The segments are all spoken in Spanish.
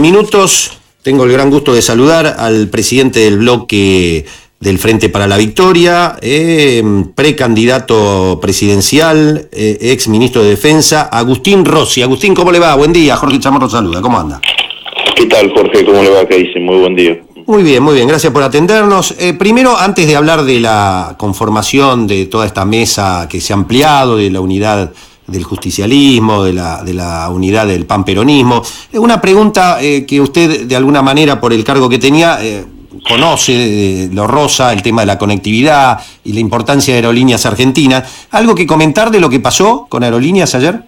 minutos. Tengo el gran gusto de saludar al presidente del bloque del Frente para la Victoria, precandidato presidencial, ex ministro de Defensa, Agustín Rossi. Agustín, ¿cómo le va? Buen día. Jorge Chamorro saluda. ¿Cómo anda? ¿Qué tal, Jorge? ¿Cómo le va? ¿Qué dice? Muy buen día. Muy bien. Gracias por atendernos. Primero, antes de hablar de la conformación de toda esta mesa que se ha ampliado, de la unidad del justicialismo, de la unidad del panperonismo, una pregunta que usted, de alguna manera, por el cargo que tenía, conoce, lo roza, el tema de la conectividad y la importancia de Aerolíneas Argentinas. ¿Algo que comentar de lo que pasó con Aerolíneas ayer?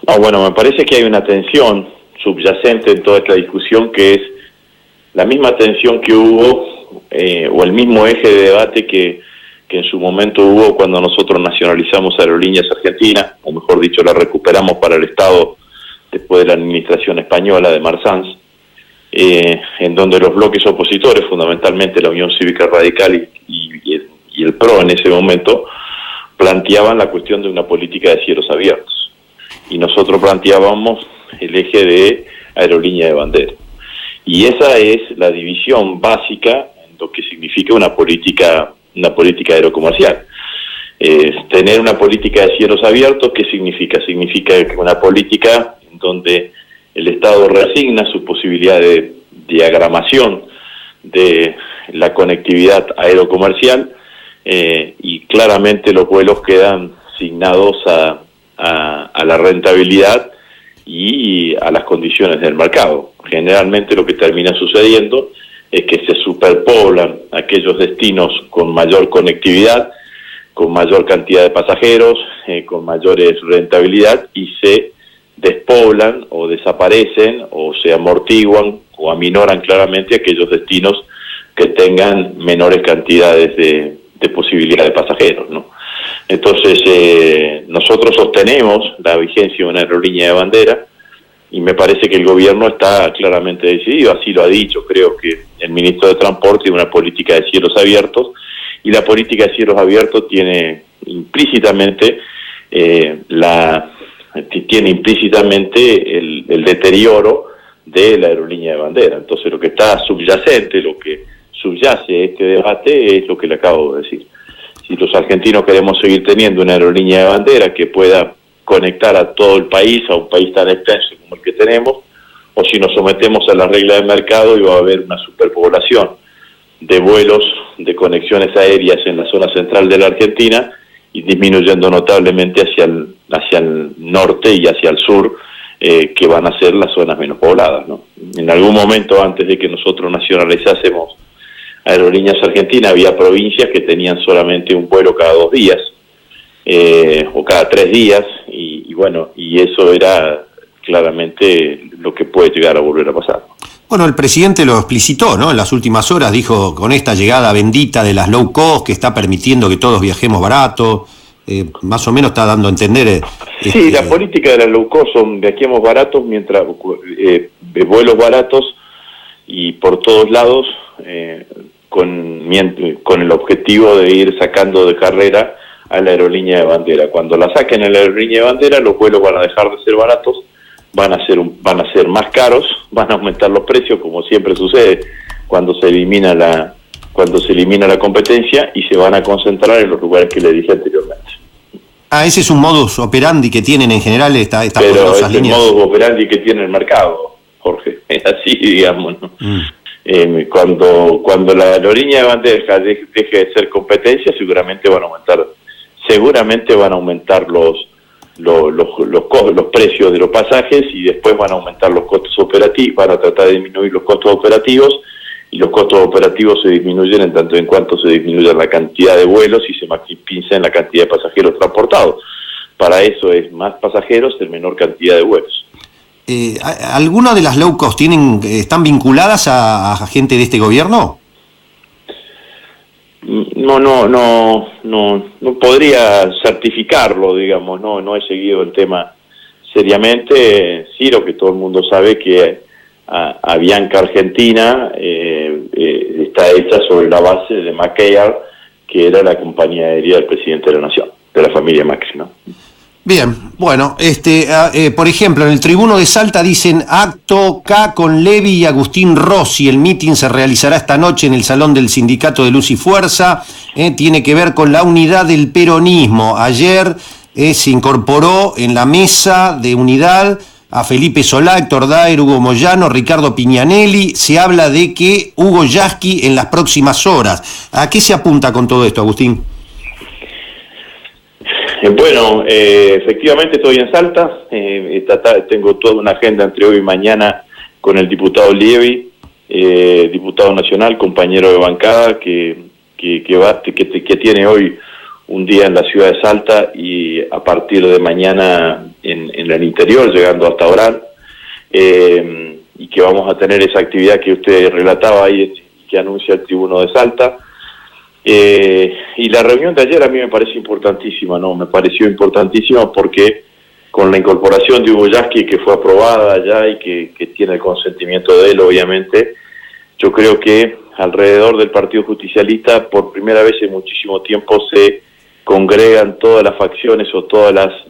No, bueno, me parece que hay una tensión subyacente en toda esta discusión, que es la misma tensión que hubo, o el mismo eje de debate que en su momento hubo cuando nosotros nacionalizamos Aerolíneas Argentinas, o mejor dicho, la recuperamos para el Estado después de la administración española de Marsans, en donde los bloques opositores, fundamentalmente la Unión Cívica Radical y el PRO en ese momento, planteaban la cuestión de una política de cielos abiertos. Y nosotros planteábamos el eje de aerolínea de bandera. Y esa es la división básica en lo que significa una política aerocomercial. Tener una política de cielos abiertos, ¿qué significa? Significa que una política en donde el Estado reasigna su posibilidad de diagramación de la conectividad aerocomercial, y claramente los vuelos quedan asignados a la rentabilidad y a las condiciones del mercado. Generalmente lo que termina sucediendo es que se superpoblan aquellos destinos con mayor conectividad, con mayor cantidad de pasajeros, con mayores rentabilidad, y se despoblan o desaparecen o se amortiguan o aminoran claramente aquellos destinos que tengan menores cantidades de posibilidad de pasajeros, ¿no? Entonces, nosotros sostenemos la vigencia de una aerolínea de bandera, y me parece que el gobierno está claramente decidido, así lo ha dicho. Creo que el ministro de Transporte tiene una política de cielos abiertos, y la política de cielos abiertos tiene implícitamente el deterioro de la aerolínea de bandera. Entonces, lo que está subyacente, lo que subyace este debate es lo que le acabo de decir. Si los argentinos queremos seguir teniendo una aerolínea de bandera que pueda conectar a todo el país, a un país tan extenso como el que tenemos, o si nos sometemos a la regla del mercado y va a haber una superpoblación de vuelos, de conexiones aéreas en la zona central de la Argentina, y disminuyendo notablemente hacia el norte y hacia el sur, que van a ser las zonas menos pobladas, ¿no? En algún momento, antes de que nosotros nacionalizásemos Aerolíneas Argentinas, había provincias que tenían solamente un vuelo cada 2 días, o cada 3 días, y eso era claramente lo que puede llegar a volver a pasar. Bueno, el presidente lo explicitó, ¿no? En las últimas horas dijo, con esta llegada bendita de las low cost, que está permitiendo que todos viajemos barato, más o menos está dando a entender... Sí, la política de las low cost son viajemos baratos, mientras vuelos baratos y por todos lados, con el objetivo de ir sacando de carrera a la aerolínea de bandera. Cuando la saquen a la aerolínea de bandera, los vuelos van a dejar de ser baratos, van a ser más caros, van a aumentar los precios, como siempre sucede cuando se elimina la competencia, y se van a concentrar en los lugares que le dije anteriormente. Ese es un modus operandi que tienen en general estas poderosas líneas. Pero es el modus operandi que tiene el mercado, Jorge, es así, digamos, ¿no? Cuando la aerolínea de bandera deje de ser competencia, seguramente van a aumentar los precios de los pasajes, y después van a aumentar los costos operativos, van a tratar de disminuir los costos operativos, y los costos operativos se disminuyen en tanto en cuanto se disminuye la cantidad de vuelos y se maximiza en la cantidad de pasajeros transportados. Para eso es más pasajeros en menor cantidad de vuelos. ¿Alguna de las low cost están vinculadas a gente de este gobierno? No podría certificarlo, digamos, no he seguido el tema seriamente. Sí, lo que todo el mundo sabe que Avianca Argentina está hecha sobre la base de McAir, que era la compañía aérea del presidente de la Nación, de la familia Macri, ¿no? Bien, bueno, por ejemplo, en el Tribuno de Salta dicen acto K con Levi y Agustín Rossi. El mitin se realizará esta noche en el Salón del Sindicato de Luz y Fuerza. Tiene que ver con la unidad del peronismo. Ayer se incorporó en la mesa de unidad a Felipe Solá, Héctor Daer, Hugo Moyano, Ricardo Piñanelli. Se habla de que Hugo Yasky en las próximas horas. ¿A qué se apunta con todo esto, Agustín? Bueno, efectivamente estoy en Salta, tengo toda una agenda entre hoy y mañana con el diputado Lievi, diputado nacional, compañero de bancada, que tiene hoy un día en la ciudad de Salta y a partir de mañana en el interior, llegando hasta Orán, y que vamos a tener esa actividad que usted relataba ahí, que anuncia el Tribuno de Salta. Y la reunión de ayer a mí me parece importantísima, ¿no? Me pareció importantísima porque con la incorporación de Hugo Yasky, que fue aprobada ya y que tiene el consentimiento de él, obviamente, yo creo que alrededor del Partido Justicialista, por primera vez en muchísimo tiempo, se congregan todas las facciones o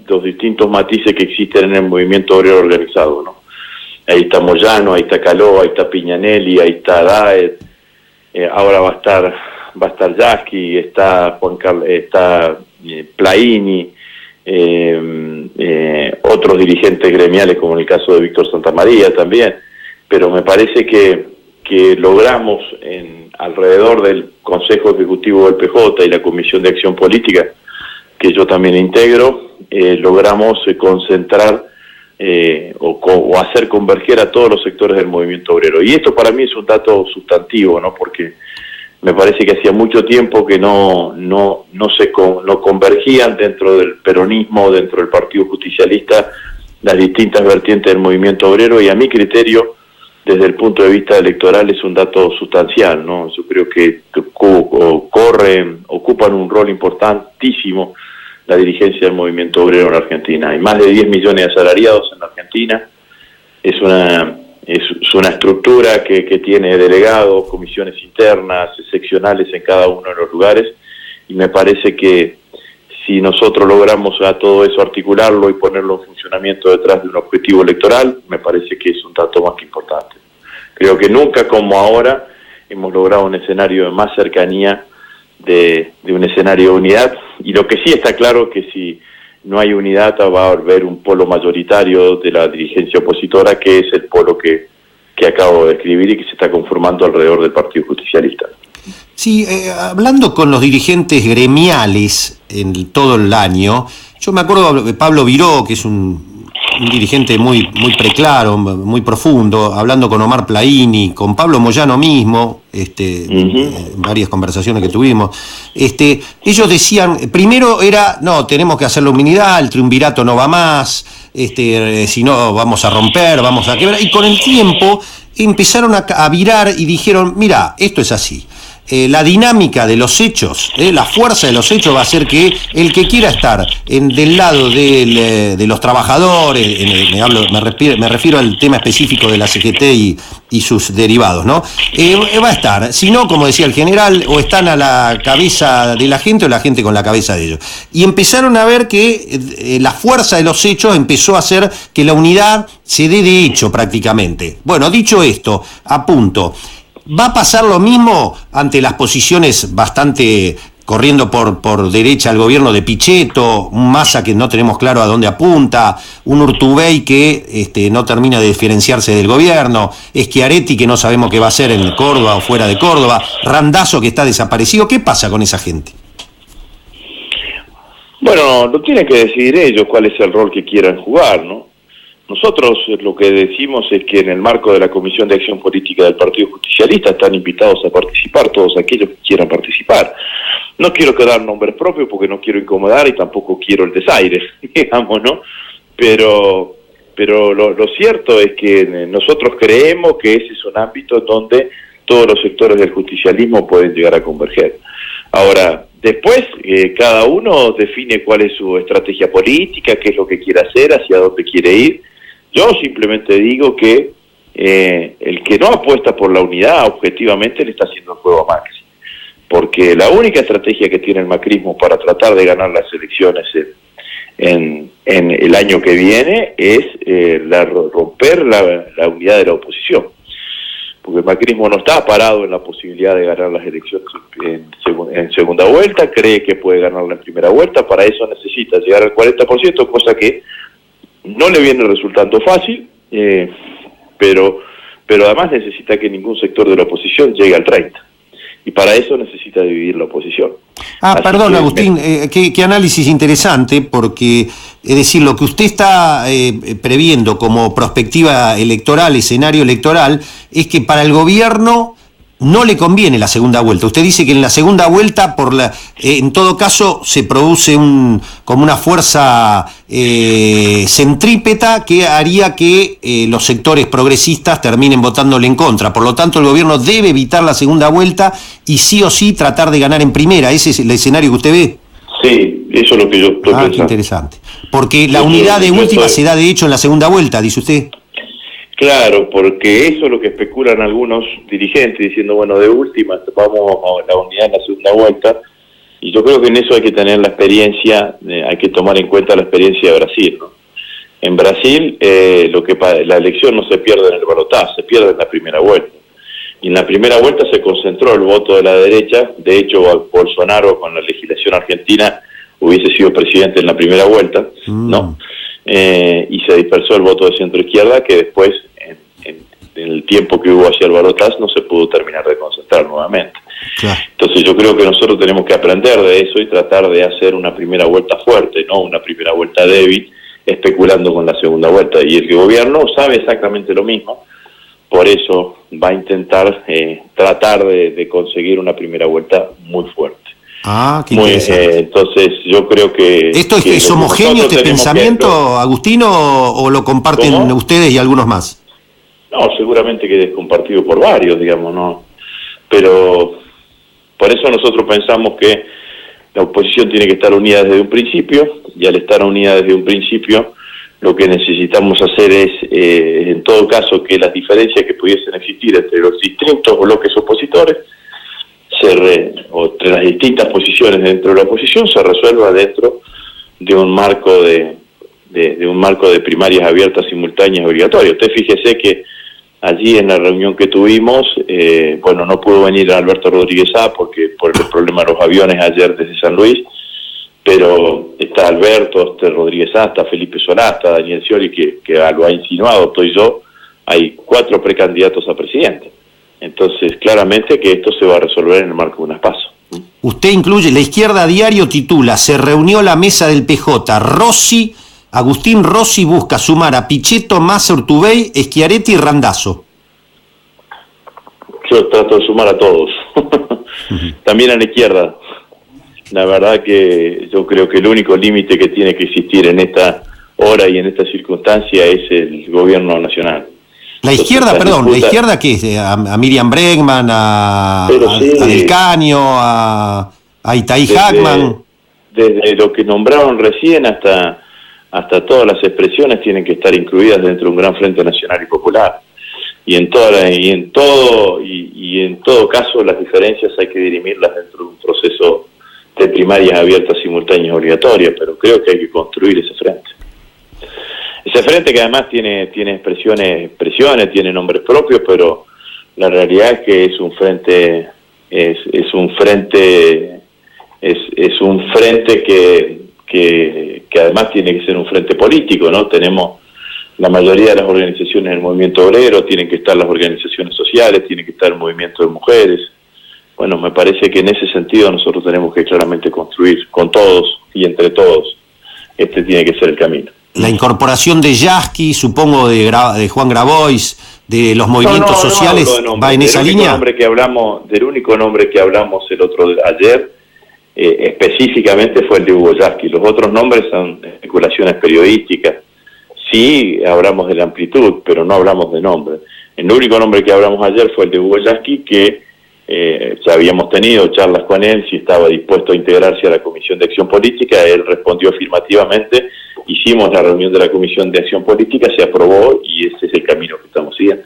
los distintos matices que existen en el movimiento obrero organizado, ¿no? Ahí está Moyano, ahí está Caló, ahí está Piñanelli, ahí está Daer, ahora va a estar Yasky, está está Plaini, otros dirigentes gremiales como en el caso de Víctor Santamaría también, pero me parece que logramos alrededor del Consejo Ejecutivo del PJ y la Comisión de Acción Política, que yo también integro, logramos concentrar o hacer converger a todos los sectores del movimiento obrero. Y esto para mí es un dato sustantivo, ¿no? Porque me parece que hacía mucho tiempo que no convergían dentro del peronismo, dentro del Partido Justicialista, las distintas vertientes del movimiento obrero, y a mi criterio, desde el punto de vista electoral, es un dato sustancial, ¿no? Yo creo que ocupan un rol importantísimo la dirigencia del movimiento obrero en Argentina. Hay más de 10 millones de asalariados en Argentina, es una estructura que tiene delegados, comisiones internas, seccionales en cada uno de los lugares, y me parece que si nosotros logramos a todo eso articularlo y ponerlo en funcionamiento detrás de un objetivo electoral, me parece que es un dato más que importante. Creo que nunca como ahora hemos logrado un escenario de más cercanía de un escenario de unidad, y lo que sí está claro es que si no hay unidad va a haber un polo mayoritario de la dirigencia opositora, que es el polo que acabo de describir y que se está conformando alrededor del Partido Justicialista. Sí, hablando con los dirigentes gremiales en todo el año, yo me acuerdo de Pablo Viró, que es un dirigente muy preclaro, muy profundo, hablando con Omar Plaini, con Pablo Moyano mismo, varias conversaciones que tuvimos, ellos decían, primero era, no, tenemos que hacerlo en unidad, el triunvirato no va más, si no vamos a romper, vamos a quebrar, y con el tiempo empezaron a virar y dijeron, mira, esto es así. La dinámica de los hechos, la fuerza de los hechos va a hacer que el que quiera estar del lado de los trabajadores, me refiero al tema específico de la CGT y sus derivados, ¿no? Va a estar, si no, como decía el general, o están a la cabeza de la gente o la gente con la cabeza de ellos. Y empezaron a ver que la fuerza de los hechos empezó a hacer que la unidad se dé de hecho prácticamente. Bueno, dicho esto, apunto. ¿Va a pasar lo mismo ante las posiciones bastante corriendo por derecha al gobierno de Pichetto, un Massa que no tenemos claro a dónde apunta, un Urtubey que no termina de diferenciarse del gobierno, Schiaretti que no sabemos qué va a hacer en Córdoba o fuera de Córdoba, Randazzo que está desaparecido? ¿Qué pasa con esa gente? Bueno, lo tienen que decidir ellos cuál es el rol que quieran jugar, ¿no? Nosotros lo que decimos es que en el marco de la Comisión de Acción Política del Partido Justicialista están invitados a participar todos aquellos que quieran participar. No quiero dar nombres propios porque no quiero incomodar y tampoco quiero el desaire, digamos, ¿no? Pero lo cierto es que nosotros creemos que ese es un ámbito donde todos los sectores del justicialismo pueden llegar a converger. Ahora, después cada uno define cuál es su estrategia política, qué es lo que quiere hacer, hacia dónde quiere ir. Yo simplemente digo que el que no apuesta por la unidad, objetivamente le está haciendo el juego a Macri. Porque la única estrategia que tiene el macrismo para tratar de ganar las elecciones en el año que viene es romper la unidad de la oposición. Porque el macrismo no está parado en la posibilidad de ganar las elecciones en segunda vuelta, cree que puede ganarla en primera vuelta, para eso necesita llegar al 40%, cosa que no le viene resultando fácil, pero además necesita que ningún sector de la oposición llegue al 30%. Y para eso necesita dividir la oposición. Perdón, Agustín, qué análisis interesante, porque, es decir, lo que usted está previendo como perspectiva electoral, escenario electoral, es que para el gobierno no le conviene la segunda vuelta. Usted dice que en la segunda vuelta, en todo caso, se produce como una fuerza centrípeta que haría que los sectores progresistas terminen votándole en contra. Por lo tanto, el gobierno debe evitar la segunda vuelta y sí o sí tratar de ganar en primera. ¿Ese es el escenario que usted ve? Sí, eso es lo que yo estoy pensando. Qué interesante. Porque la unidad de última se da de hecho en la segunda vuelta, dice usted. Claro, porque eso es lo que especulan algunos dirigentes, diciendo, bueno, de última vamos a la unidad en la segunda vuelta, y yo creo que en eso hay que tener la experiencia, hay que tomar en cuenta la experiencia de Brasil, ¿no? En Brasil, la elección no se pierde en el balotaje, se pierde en la primera vuelta. Y en la primera vuelta se concentró el voto de la derecha, de hecho Bolsonaro con la legislación argentina hubiese sido presidente en la primera vuelta, ¿no? Y se dispersó el voto de centro-izquierda, que después, en el tiempo que hubo hacia el balotaje, no se pudo terminar de concentrar nuevamente. Claro. Entonces yo creo que nosotros tenemos que aprender de eso y tratar de hacer una primera vuelta fuerte, no una primera vuelta débil, especulando con la segunda vuelta. Y el gobierno sabe exactamente lo mismo, por eso va a intentar tratar de conseguir una primera vuelta muy fuerte. Qué interesante. Entonces yo creo que... ¿Esto es homogéneo, este pensamiento, Agustín, o lo comparten ustedes y algunos más? No, seguramente que es compartido por varios, digamos, ¿no? Pero por eso nosotros pensamos que la oposición tiene que estar unida desde un principio, y al estar unida desde un principio, lo que necesitamos hacer es, en todo caso, que las diferencias que pudiesen existir entre los distintos bloques opositores, o entre las distintas posiciones dentro de la oposición, se resuelva dentro de un marco de primarias abiertas, simultáneas y obligatorias. Usted fíjese que allí en la reunión que tuvimos, no pudo venir Alberto Rodríguez Sá por el problema de los aviones ayer desde San Luis, pero está Alberto, está Rodríguez Sá, está Felipe Solá, está Daniel Scioli, que lo ha insinuado, estoy yo, hay 4 precandidatos a presidente. Entonces, claramente que esto se va a resolver en el marco de unas PASO. Usted incluye, La Izquierda Diario titula, se reunió la mesa del PJ, Agustín Rossi busca sumar a Pichetto, Massa, Urtubey, Schiaretti y Randazzo. Yo trato de sumar a todos, también a la izquierda. La verdad que yo creo que el único límite que tiene que existir en esta hora y en esta circunstancia es el gobierno nacional. La izquierda, ¿la izquierda qué es? ¿A Miriam Bregman, a Del Caño, a Itaí Hackman? Desde lo que nombraron recién hasta todas las expresiones tienen que estar incluidas dentro de un gran frente nacional y popular. Y en todo caso las diferencias hay que dirimirlas dentro de un proceso de primarias abiertas, simultáneas y obligatorias, pero creo que hay que construir ese frente. Ese frente que además tiene expresiones, tiene nombres propios, pero la realidad es que es un frente que además tiene que ser un frente político, ¿no? Tenemos la mayoría de las organizaciones del movimiento obrero, tienen que estar las organizaciones sociales, tiene que estar el movimiento de mujeres. Bueno, me parece que en ese sentido nosotros tenemos que claramente construir con todos y entre todos. Este tiene que ser el camino. La incorporación de Yasky, supongo de Juan Grabois, de los movimientos sociales, ¿va en esa línea? Del único nombre que hablamos ayer, específicamente fue el de Hugo Yasky. Los otros nombres son especulaciones periodísticas. Sí, hablamos de la amplitud, pero no hablamos de nombre. El único nombre que hablamos ayer fue el de Hugo Yasky, que ya habíamos tenido charlas con él, si estaba dispuesto a integrarse a la Comisión de Acción Política. Él respondió afirmativamente. Hicimos la reunión de la Comisión de Acción Política, se aprobó y ese es el camino que estamos siguiendo.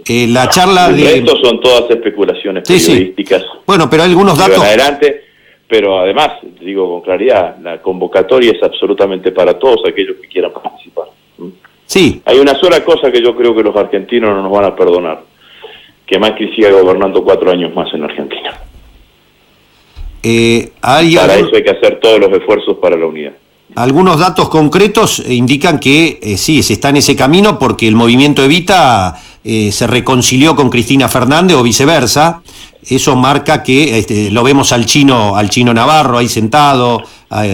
La charla Estos son todas especulaciones periodísticas. Sí. Bueno, pero hay algunos datos. Adelante, pero además digo con claridad, la convocatoria es absolutamente para todos aquellos que quieran participar. Sí. Hay una sola cosa que yo creo que los argentinos no nos van a perdonar, que Macri siga gobernando 4 años más en Argentina. Para eso hay que hacer todos los esfuerzos para la unidad. Algunos datos concretos indican que sí, se está en ese camino porque el movimiento Evita se reconcilió con Cristina Fernández o viceversa. Eso marca que lo vemos al chino Navarro ahí sentado,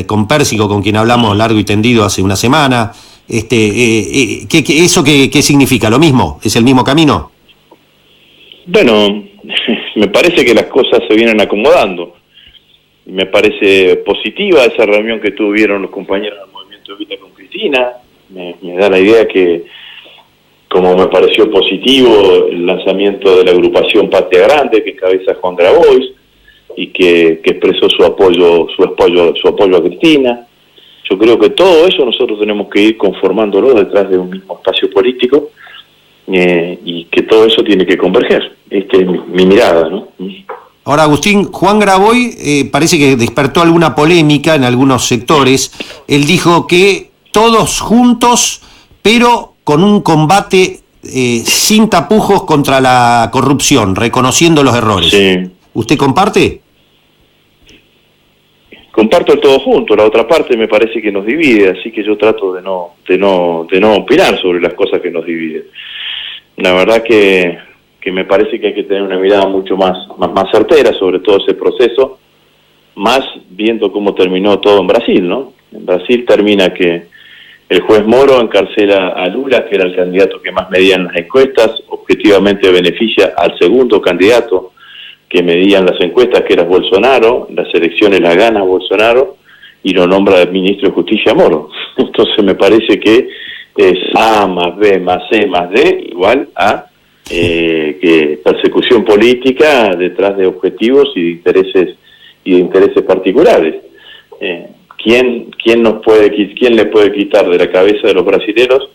con Pérsico, con quien hablamos largo y tendido hace una semana. ¿Eso qué significa? ¿Lo mismo? ¿Es el mismo camino? Bueno, me parece que las cosas se vienen acomodando. Me parece positiva esa reunión que tuvieron los compañeros del Movimiento Evita con Cristina. Me da la idea que, como me pareció positivo el lanzamiento de la agrupación Patria Grande, que encabeza Juan Grabois, y que expresó su apoyo a Cristina. Yo creo que todo eso nosotros tenemos que ir conformándolo detrás de un mismo espacio político, y que todo eso tiene que converger. Esta es mi mirada, ¿no? Ahora, Agustín, Juan Grabois parece que despertó alguna polémica en algunos sectores. Él dijo que todos juntos, pero con un combate sin tapujos contra la corrupción, reconociendo los errores. Sí. ¿Usted comparte? Comparto el todo junto. La otra parte me parece que nos divide, así que yo trato de no opinar sobre las cosas que nos dividen. La verdad que me parece que hay que tener una mirada mucho más certera sobre todo ese proceso, más viendo cómo terminó todo en Brasil, ¿no? En Brasil termina que el juez Moro encarcela a Lula, que era el candidato que más medían las encuestas, objetivamente beneficia al segundo candidato que medían las encuestas, que era Bolsonaro, las elecciones las gana Bolsonaro, y lo nombra el ministro de Justicia Moro. Entonces me parece que es A más B más C más D igual a que persecución política detrás de objetivos y de intereses particulares. ¿Quién le puede quitar de la cabeza de los brasileños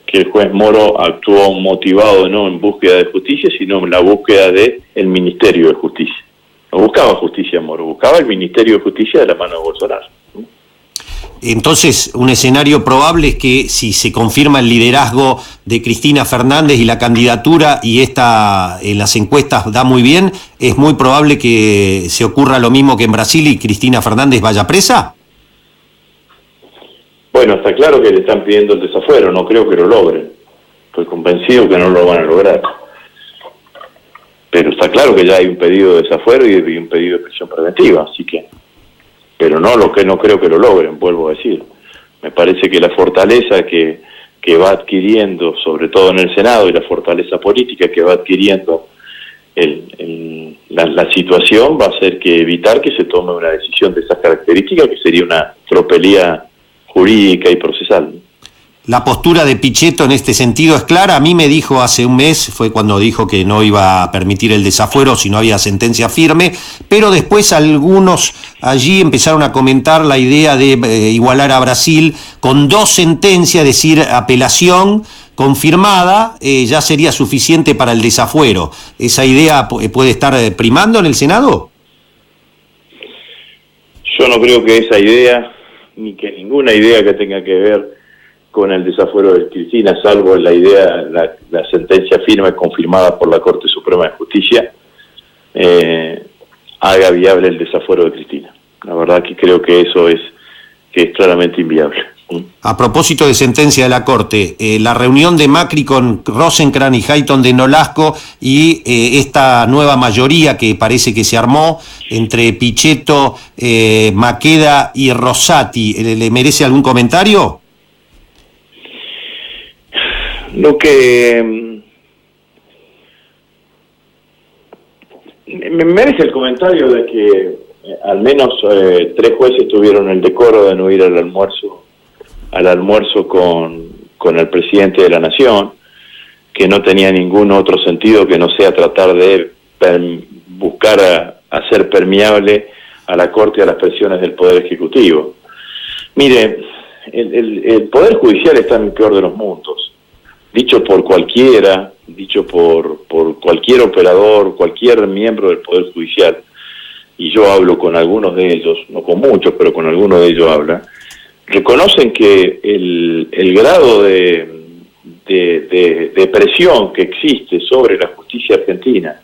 que el juez Moro actuó motivado no en búsqueda de justicia, sino en la búsqueda del Ministerio de Justicia? No buscaba justicia Moro, buscaba el Ministerio de Justicia de la mano de Bolsonaro. Entonces, un escenario probable es que si se confirma el liderazgo de Cristina Fernández y la candidatura, y esta en las encuestas da muy bien, ¿es muy probable que se ocurra lo mismo que en Brasil y Cristina Fernández vaya presa? Bueno, está claro que le están pidiendo el desafuero, no creo que lo logren. Estoy convencido que no lo van a lograr. Pero está claro que ya hay un pedido de desafuero y un pedido de prisión preventiva, así que... Pero no creo que lo logren, vuelvo a decir. Me parece que la fortaleza que va adquiriendo, sobre todo en el Senado, y la fortaleza política que va adquiriendo la situación va a ser que evitar que se tome una decisión de esas características, que sería una tropelía jurídica y procesal. La postura de Pichetto en este sentido es clara. A mí me dijo hace un mes, fue cuando dijo que no iba a permitir el desafuero si no había sentencia firme, pero después algunos allí empezaron a comentar la idea de igualar a Brasil con 2 sentencias, es decir, apelación confirmada, ya sería suficiente para el desafuero. ¿Esa idea puede estar primando en el Senado? Yo no creo que esa idea, ni que ninguna idea que tenga que ver con el desafuero de Cristina, salvo la idea, la sentencia firme confirmada por la Corte Suprema de Justicia, haga viable el desafuero de Cristina. La verdad que creo que eso es claramente inviable. A propósito de sentencia de la Corte, la reunión de Macri con Rosenkrantz y Hayton de Nolasco y esta nueva mayoría que parece que se armó entre Pichetto, Maqueda y Rosati, ¿le merece algún comentario? Lo que me merece el comentario de que al menos 3 jueces tuvieron el decoro de no ir al almuerzo con el presidente de la Nación, que no tenía ningún otro sentido que no sea tratar de buscar hacer permeable a la Corte y a las presiones del Poder Ejecutivo. Mire, el Poder Judicial está en el peor de los mundos. Dicho por cualquiera, dicho por cualquier operador, cualquier miembro del Poder Judicial, y yo hablo con algunos de ellos, no con muchos, pero con algunos de ellos habla, reconocen que el grado de presión que existe sobre la justicia argentina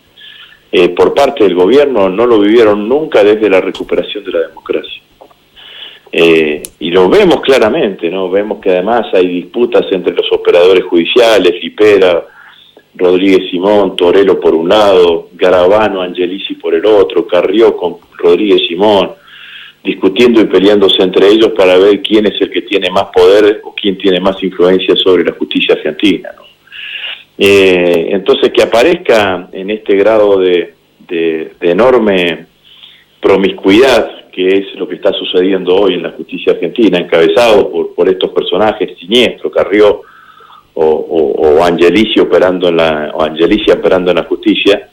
por parte del gobierno no lo vivieron nunca desde la recuperación de la democracia. Y lo vemos claramente, ¿no? Vemos que además hay disputas entre los operadores judiciales, Lipera, Rodríguez Simón, Torello por un lado, Garabano, Angelici por el otro, Carrió con Rodríguez Simón, discutiendo y peleándose entre ellos para ver quién es el que tiene más poder o quién tiene más influencia sobre la justicia argentina, ¿no? Entonces que aparezca en este grado de enorme promiscuidad, que es lo que está sucediendo hoy en la justicia argentina, encabezado por estos personajes siniestros, Carrió o Angelici operando en la justicia,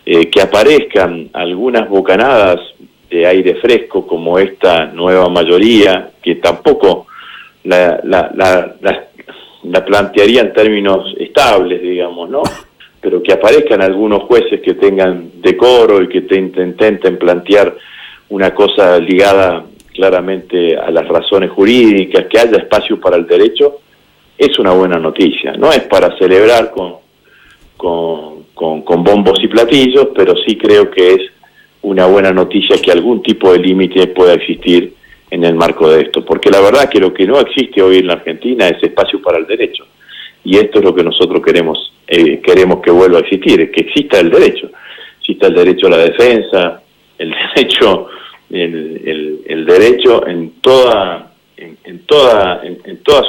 que aparezcan algunas bocanadas de aire fresco como esta nueva mayoría, que tampoco la plantearía en términos estables, digamos, ¿no? Pero que aparezcan algunos jueces que tengan decoro y que intenten plantear una cosa ligada claramente a las razones jurídicas, que haya espacio para el derecho, es una buena noticia. No es para celebrar con bombos y platillos, pero sí creo que es una buena noticia que algún tipo de límite pueda existir en el marco de esto, porque la verdad que lo que no existe hoy en la Argentina es espacio para el derecho, y esto es lo que nosotros queremos que vuelva a existir, que exista el derecho a la defensa, el derecho en toda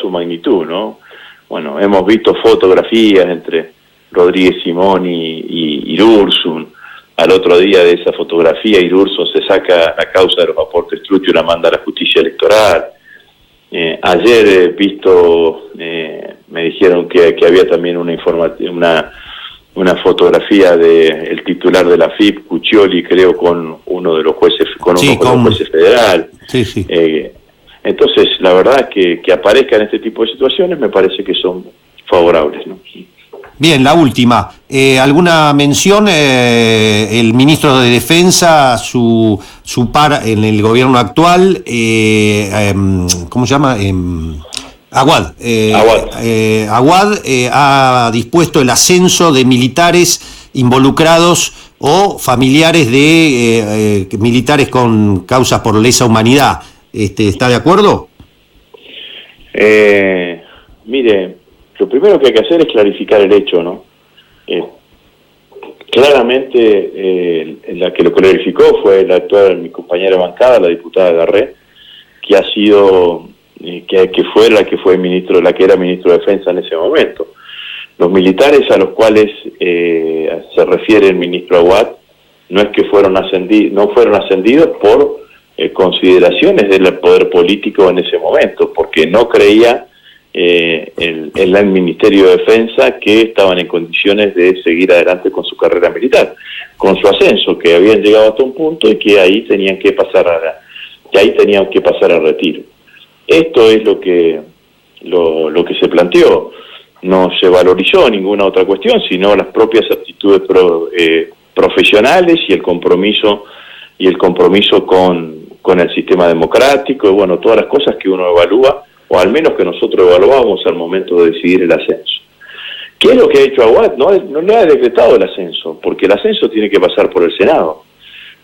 su magnitud, ¿no? Bueno, hemos visto fotografías entre Rodríguez Simón y Irursun. Al otro día de esa fotografía, Irursun se saca la causa de los aportes truchos y la manda a la justicia electoral. Ayer me dijeron que había también una fotografía del titular de la FIP, Cuccioli, creo, con uno de los jueces, los jueces federal. Sí, sí. Entonces, la verdad que aparezcan este tipo de situaciones me parece que son favorables, ¿no? Bien, la última. ¿Alguna mención? El ministro de Defensa, su par en el gobierno actual, ¿cómo se llama? Aguad. Aguad ha dispuesto el ascenso de militares involucrados o familiares de militares con causas por lesa humanidad. ¿Está de acuerdo? Mire, lo primero que hay que hacer es clarificar el hecho, ¿no? Claramente la que lo clarificó fue mi compañera de bancada, la diputada Garré, que ha sido que fue la que era ministro de Defensa en ese momento. Los militares a los cuales se refiere el ministro Aguad no es que no fueron ascendidos por consideraciones del poder político en ese momento, porque no creía el Ministerio de Defensa que estaban en condiciones de seguir adelante con su carrera militar, con su ascenso, que habían llegado hasta un punto y que ahí tenían que pasar al retiro. Esto es lo que se planteó. No se valorizó ninguna otra cuestión, sino las propias aptitudes profesionales y el compromiso con el sistema democrático, y bueno, todas las cosas que uno evalúa, o al menos que nosotros evaluamos al momento de decidir el ascenso. ¿Qué es lo que ha hecho Aguad? No le ha decretado el ascenso, porque el ascenso tiene que pasar por el Senado.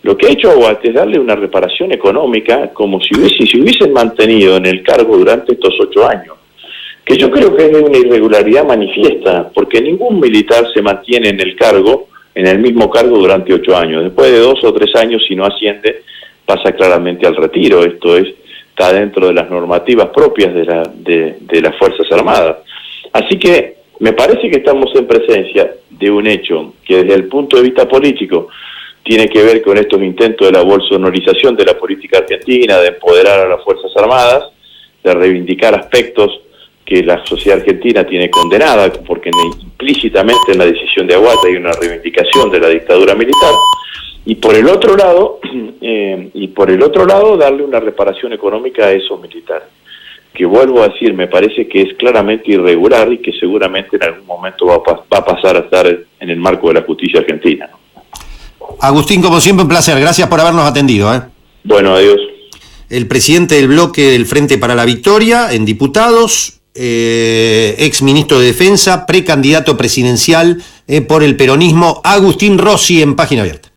Lo que ha hecho Aguad es darle una reparación económica como si hubiesen mantenido en el cargo durante estos 8 años, que yo creo que es una irregularidad manifiesta, porque ningún militar se mantiene en el mismo cargo durante 8 años. Después de 2 o 3 años, si no asciende, pasa claramente al retiro. Esto está dentro de las normativas propias de las Fuerzas Armadas. Así que me parece que estamos en presencia de un hecho que desde el punto de vista político tiene que ver con estos intentos de la bolsonorización de la política argentina, de empoderar a las Fuerzas Armadas, de reivindicar aspectos que la sociedad argentina tiene condenada, porque implícitamente en la decisión de Aguad hay una reivindicación de la dictadura militar, y por el otro lado darle una reparación económica a esos militares, que vuelvo a decir, me parece que es claramente irregular y que seguramente en algún momento va a pasar a estar en el marco de la justicia argentina, ¿no? Agustín, como siempre, un placer. Gracias por habernos atendido. Bueno, adiós. El presidente del bloque del Frente para la Victoria en diputados, ex ministro de Defensa, precandidato presidencial por el peronismo, Agustín Rossi, en Página Abierta.